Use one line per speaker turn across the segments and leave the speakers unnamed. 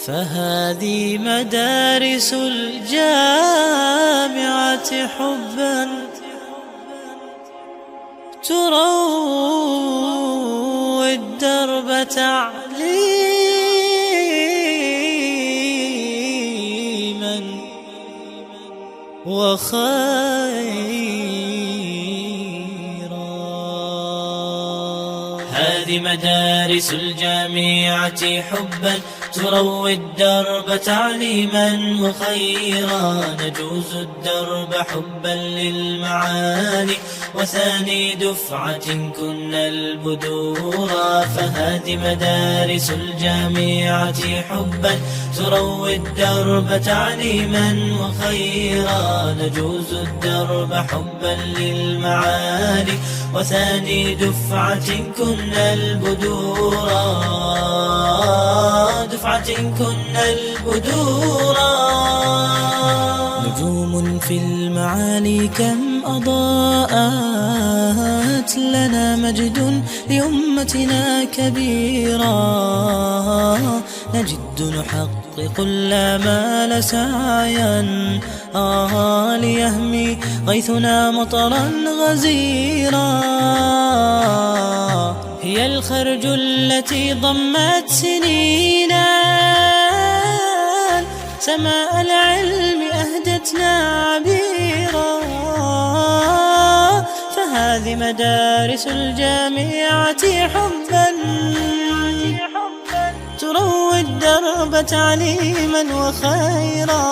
فهذه مدارس الجامعة حبا تروي الدرب تعليما وخيرا. هذه مدارس الجامعة حبا تروي الدرب تعليما وخيرا. نجوز الدرب حبا للمعالي وثاني دفعة كنا البدورا. فهذه مدارس الجامعة حبا تروي الدرب تعليما وخيرا. نجوز الدرب حبا للمعالي وثاني دفعة كنا البدورا. كنا البدورا. نجوم في المعالي كم أضاءت لنا مجد لأمتنا كبيرا. نجد نحقق الآمال سعيا ليهمي غيثنا مطرا غزيرا. هي الخرج التي ضمت سنينا سماء العلم أهدتنا عبيرا. فهذه مدارس الجامعة حبا تروي الدرب تعليما وخيرا.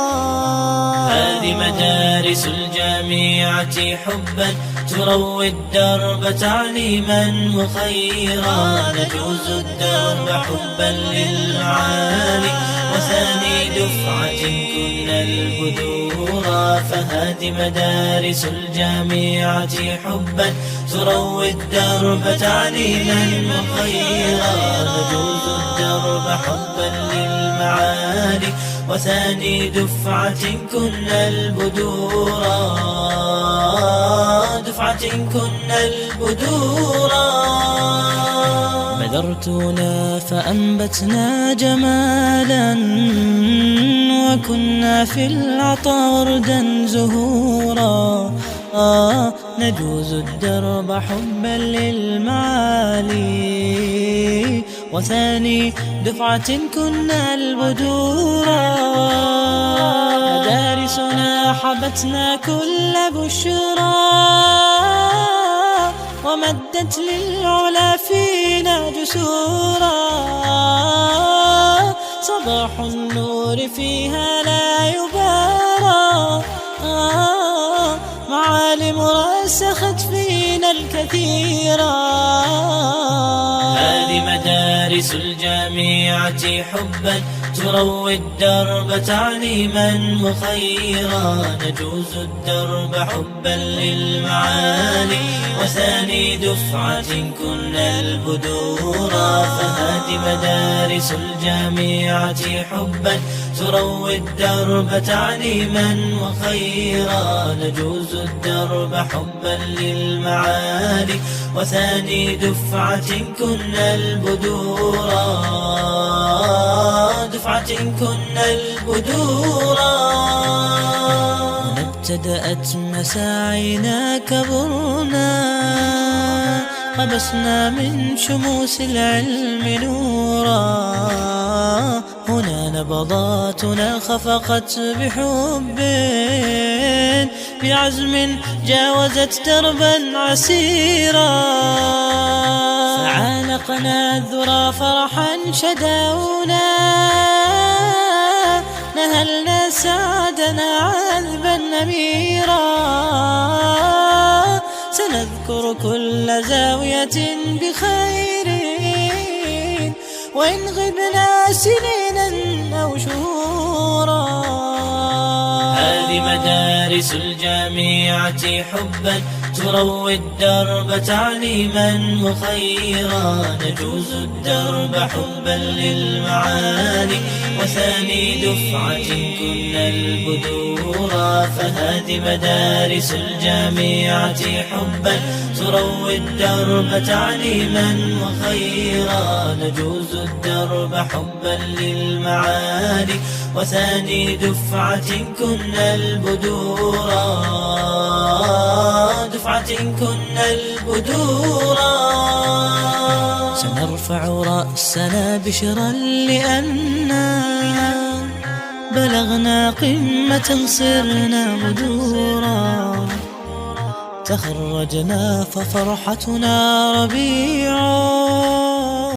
هذه مدارس الجامعة حبا تروي الدرب تعليما وخيرا. نجوز الدرب حبا للمعالي وثاني دفعة كنا البدورا. فهذه مدارس الجامعة حبا تروي الدرب تعليما وخيرا. نجوز الدرب حبا للمعالي وثاني دفعة كنا البدورا. كنا البدورا. بذرتنا فأنبتنا جمالا وكنا في العطا وردا زهورا. نجوز الدرب حبا للمعالي وثاني دفعة كنا البدورا. مدارسنا حبتنا كل بشرى ومدت للعلا فينا جسورا. صباح النور فيها لا يبارى معالم رسخت فينا الكثيرا. هذه مدارس الجامعة حبا تروي الدرب تعليما وخيرا. نجوز الدرب حبا للمعالي وثاني دفعة كنا البدورا. فهذه مدارس الجامعة حبا تروي الدرب تعليما وخيرا. نجوز الدرب حبا للمعالي وثاني دفعة كنا البدورا. كنا البدورا. ابتدأت مساعينا كبرنا قبسنا من شموس العلم نورا. هنا نبضاتنا خفقت بحب بعزم جاوزت دربا عسيرا. فعانقنا الذرى فرحا شداونا نهلنا سعدنا عذبا نميرا. سنذكر كل زاوية بخير وإن غبنا سنينا أو شهورا. هذه مدارس الجامعة حبا تروي الدرب تعليما وخيرا، نجوز الدرب حبا للمعالي، وثاني دفعة كنا البدورا، فهذه مدارس الجامعة حبا، تروي الدرب تعليما وخيرا، نجوز الدرب حبا للمعالي، وثاني دفعة كنا البدورا، دفعة كنا البدورا. سنرفع رأسنا بشرا لأننا بلغنا قمة صرنا بدورا، تخرجنا ففرحتنا ربيع